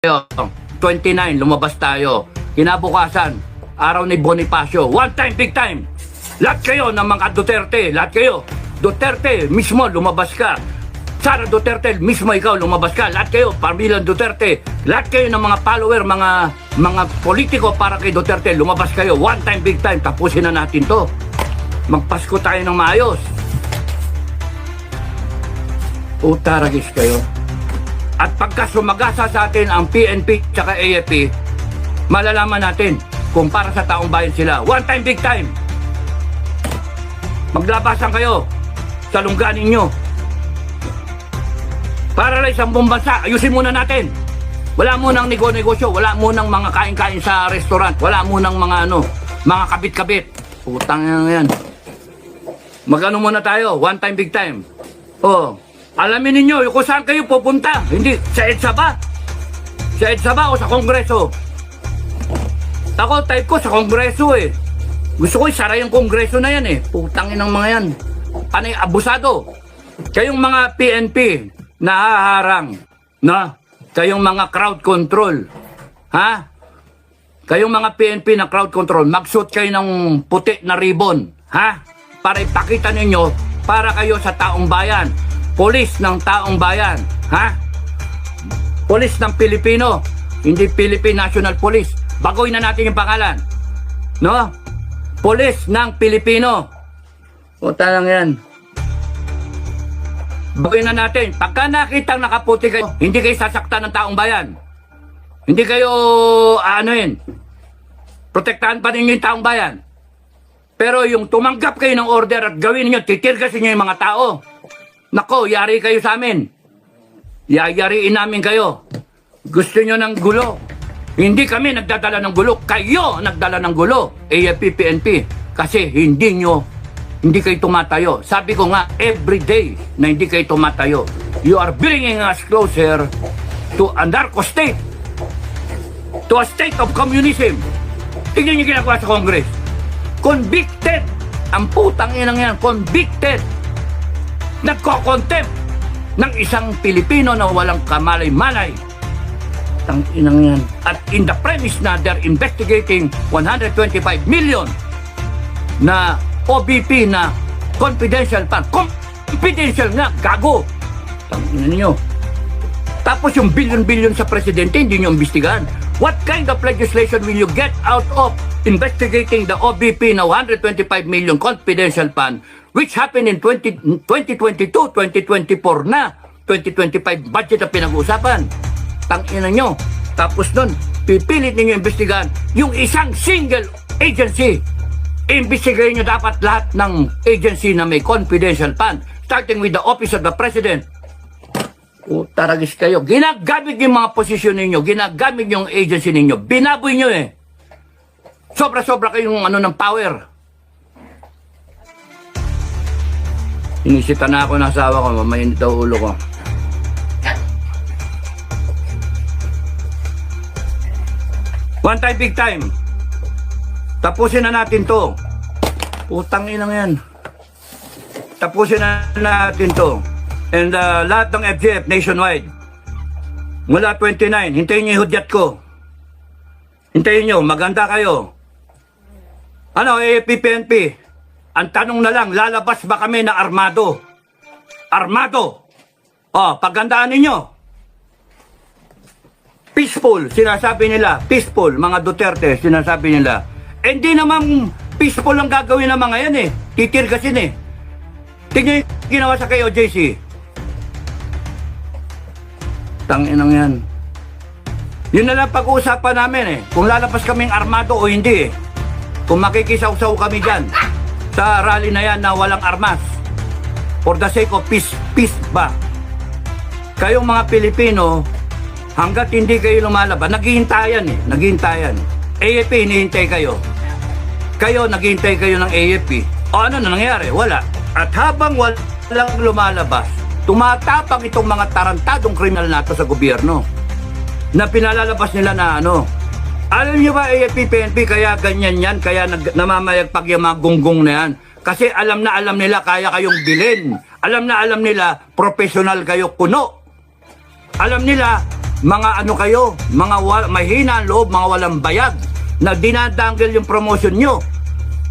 29, lumabas tayo. Kinabukasan, araw ni Bonifacio, one time, big time. Lahat kayo ng mga Duterte, lahat kayo. Duterte, mismo lumabas ka. Sara Duterte, mismo ikaw lumabas ka. Lahat kayo, pamilyang Duterte. Lahat kayo ng mga follower, mga politiko para kay Duterte, lumabas kayo. One time, big time. Tapusin na natin to. Magpasko tayo ng maayos. Utaragis kayo. At pagka sumagasa sa atin ang PNP tsaka AFP, malalaman natin kung para sa taong bayan sila. One time, big time. Maglabasan kayo sa lungganin nyo. Para lang isang buong bansa, ayusin muna natin. Wala munang negosyo, wala munang mga kain-kain sa restaurant, wala munang mga kabit-kabit. Putang yan. Magano muna tayo, one time, big time. Oh, alamin ninyo kung saan kayo pupunta. Hindi, sa EDSA ba? Sa EDSA ba o sa Kongreso? Ako, type ko sa Kongreso eh. Gusto ko isara yung Kongreso na yan eh. Putangin ng mga yan. Panay abusado. Kayong mga PNP, nahaharang. Na? Kayong mga crowd control. Ha? Kayong mga PNP na crowd control, magsuot kayo ng puti na ribbon. Ha? Para ipakita ninyo, para kayo sa taong bayan. Polis ng taong bayan. Ha? Polis ng Pilipino. Hindi Philippine National Police. Bagoy na natin yung pangalan. No? Polis ng Pilipino. Puta lang yan. Bagoy na natin. Pagka nakitang nakaputi kayo, hindi kayo sasaktan ng taong bayan. Hindi kayo, protektahan pa ninyo yung taong bayan. Pero yung tumanggap kayo ng order at gawin ninyo, titirgasin nyo yung mga tao. Nako, yari kayo sa amin. Yayariin namin kayo. Gusto nyo ng gulo. Hindi kami nagdadala ng gulo. Kayo nagdala ng gulo. AFP, PNP. Kasi hindi kayo tumatayo. Sabi ko nga, every day na hindi kayo tumatayo, you are bringing us closer to a narco state. To a state of communism. Tingnan niyo ginagawa sa Congress. Convicted. Ang putang inang yan. Convicted. Nagko-contempt ng isang Pilipino na walang kamalay-malay. Tang inang yan. At in the premise na they're investigating 125 million na OBP na confidential fund. Confidential nga, gago. Tang ina nyo. Tapos yung billion-billion sa presidente, hindi nyo imbestigahan. What kind of legislation will you get out of investigating the OBP na 125 million confidential fund which happened in 2022, 2024 na, 2025 budget na pinag-uusapan. Tangina nyo. Tapos nun, pipilit ninyo imbestigahan yung isang single agency. Imbestigahin nyo dapat lahat ng agency na may confidential fund, starting with the Office of the President. Taragis kayo. Ginagamit yung mga posisyon ninyo, ginagamit yung agency ninyo, binaboy nyo eh. Sobra-sobra kayong ng power. Inisita na ako ng asawa ko, mamayin daw ulo ko. One time, big time. Tapusin na natin to. Putang inang yan. Tapusin na natin to. And lahat ng FGF nationwide, mula 29, hintayin nyo yung hudyat ko. Hintayin nyo, maganda kayo. AFP, PNP, ang tanong na lang, lalabas ba kami na armado? Armado! Paggandaan ninyo. Peaceful, sinasabi nila. Peaceful, mga Duterte, sinasabi nila. Hindi naman peaceful ang gagawin ng mga yan eh. Titirgasin eh. Tingnan yung ginawa sa KOJC. Tanginang yan. Yun na lang pag-uusapan namin eh. Kung lalabas kaming armado o hindi eh. Kung makikisaw-saw kami dyan sa rally na yan na walang armas. For the sake of peace. Peace ba? Kayong mga Pilipino, hanggat hindi kayo lumalaban, naghihintayan eh. Naghihintayan. AFP, hinihintay kayo. Kayo, naghihintay kayo ng AFP. O ano na nangyari? Wala. At habang walang lumalabas, tumatapang itong mga tarantadong kriminal nato sa gobyerno na pinalalabas nila na Alam niyo ba, AFP, PNP, kaya ganyan yan, kaya namamayagpag yung mga gunggong na yan. Kasi alam na alam nila kaya kayong bilhin. Alam na alam nila professional kayo kuno. Alam nila mga ano kayo, mga mahina ang loob, mga walang bayag, na dinadanggal yung promotion nyo.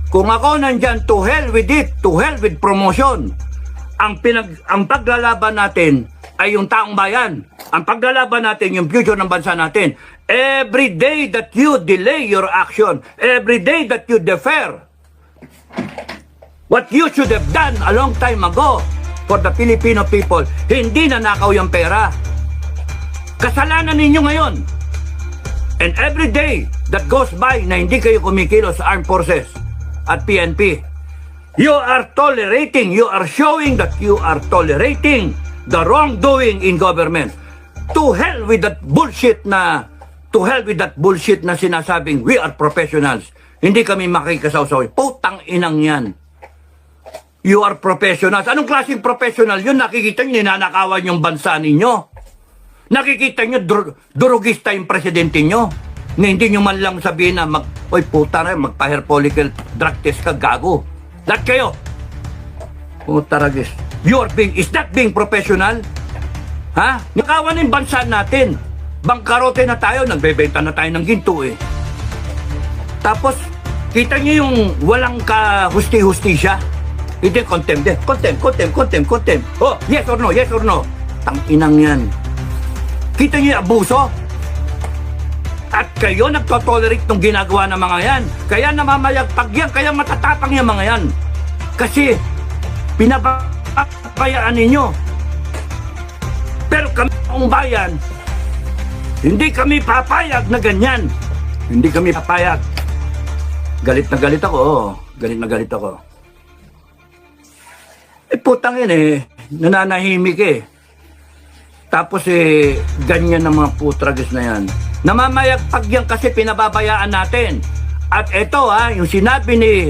Kung ako nandyan, to hell with it, to hell with promotion. Ang paglalaban natin ay yung taong bayan. Ang paglalaban natin, yung future ng bansa natin. Every day that you delay your action, every day that you defer, what you should have done a long time ago for the Filipino people, hindi nanakaw yung pera. Kasalanan ninyo ngayon. And every day that goes by na hindi kayo kumikilos sa armed forces at PNP, you are tolerating, you are showing that you are tolerating the wrongdoing in government. To hell with that bullshit na sinasabing we are professionals. Hindi kami makikasawsaw. Putang inang yan. You are professionals. Anong klaseng professional yun? Nakikita nyo, ninanakawan yung bansa ninyo. Nakikita nyo, durugista yung presidente nyo. Na hindi nyo man lang sabihin na, oy puta na, magpa-hair follicle drug test ka, gago. Lahat kayo. Puta ragis. Is that being professional? Ha? Nakawan yung bansa natin. Bangkarote na tayo, nagbebenta na tayo ng ginto eh. Tapos, kita nyo yung walang ka-husti-husti siya. Hindi, contempt. Oh, yes or no? Tang-inang yan. Kita niyo yung abuso? At kayo nagtotolerate ng ginagawa ng mga yan. Kaya namamayagpag yan, kaya matatapang yung mga yan. Kasi, pinabayaan ninyo. Pero kami ang bayan, hindi kami papayag na ganyan. Hindi kami papayag. Galit na galit ako. Putang yan nananahimik Tapos ganyan ng mga putragis na yan. Namamayagpag yan kasi pinababayaan natin. At ito yung sinabi ni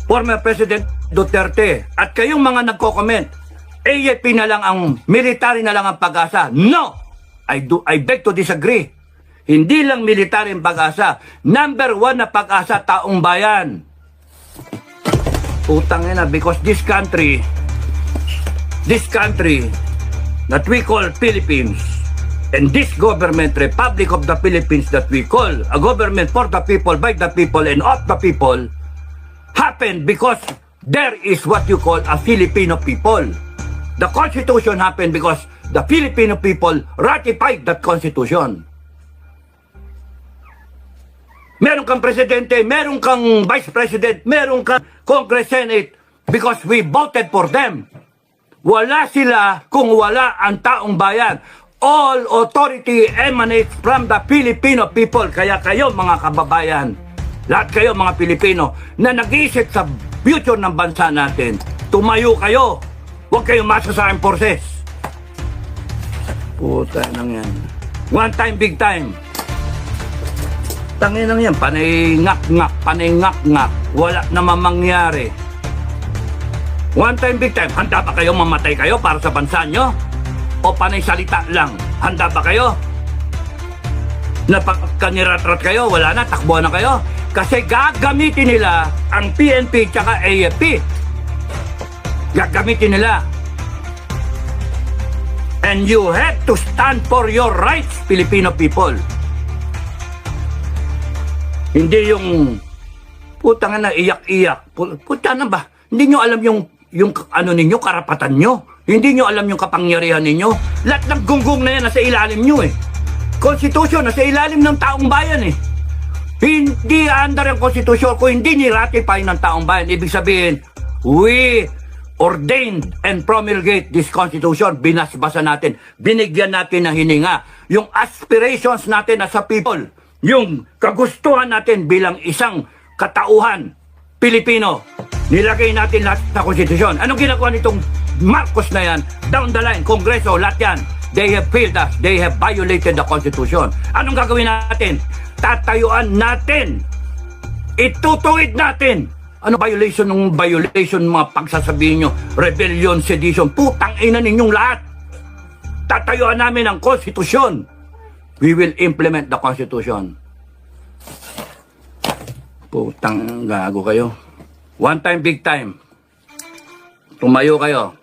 former President Duterte at kayong mga nagko-comment, AFP na lang ang, military na lang ang pag-asa. No! I beg to disagree. Hindi lang military ang pag-asa. Number 1 na pag-asa, taong bayan. Utang na, because this country that we call Philippines, and this government, Republic of the Philippines that we call a government for the people, by the people, and of the people, happened because there is what you call a Filipino people. The Constitution happened because the Filipino people ratified that Constitution. Meron kang presidente, meron kang vice president, meron kang Congress, Senate, because we voted for them. Wala sila kung wala ang taong bayan. All authority emanates from the Filipino people. Kaya kayo mga kababayan, lahat kayo mga Pilipino na nag-iisip sa future ng bansa natin, tumayo kayo. Huwag kayong masa sa armed forces. Puta nang yan. One time, big time. Tangin lang yan, panay ngak-ngak. Wala naman mangyari. One time, big time. Handa ba kayo mamatay kayo para sa bansa nyo? O panay salita lang? Handa ba kayo? Napagkanirat-rat kayo, wala na, takbo na kayo. Kasi gagamitin nila ang PNP tsaka AFP. Gagamitin nila. And you have to stand for your rights, Filipino people. Hindi yung putang na iyak-iyak. Puta na ba? Hindi nyo alam yung ano ninyo, karapatan nyo. Hindi nyo alam yung kapangyarihan ninyo. Lahat ng gunggong na yan nasa ilalim nyo Constitution nasa ilalim ng taong bayan Hindi under ang Constitution kung hindi ni-ratify ng taong bayan. Ibig sabihin, we ordained and promulgate this Constitution. Binasbasa natin. Binigyan natin ng hininga. Yung aspirations natin as a people. Yung kagustuhan natin bilang isang katauhan Pilipino, nilagay natin lahat sa konstitusyon. Anong ginagawa nitong Marcos na yan? Down the line, Kongreso, lahat yan. They have failed us. They have violated the Constitution. Anong gagawin natin? Tatayuan natin. Itutuwid natin. Ano violation ng violation mga pagsasabihin nyo? Rebellion, sedition. Putang ina ninyong lahat. Tatayuan namin ang Constitution. We will implement the Constitution. Putang gago kayo. One time, big time. Tumayo kayo.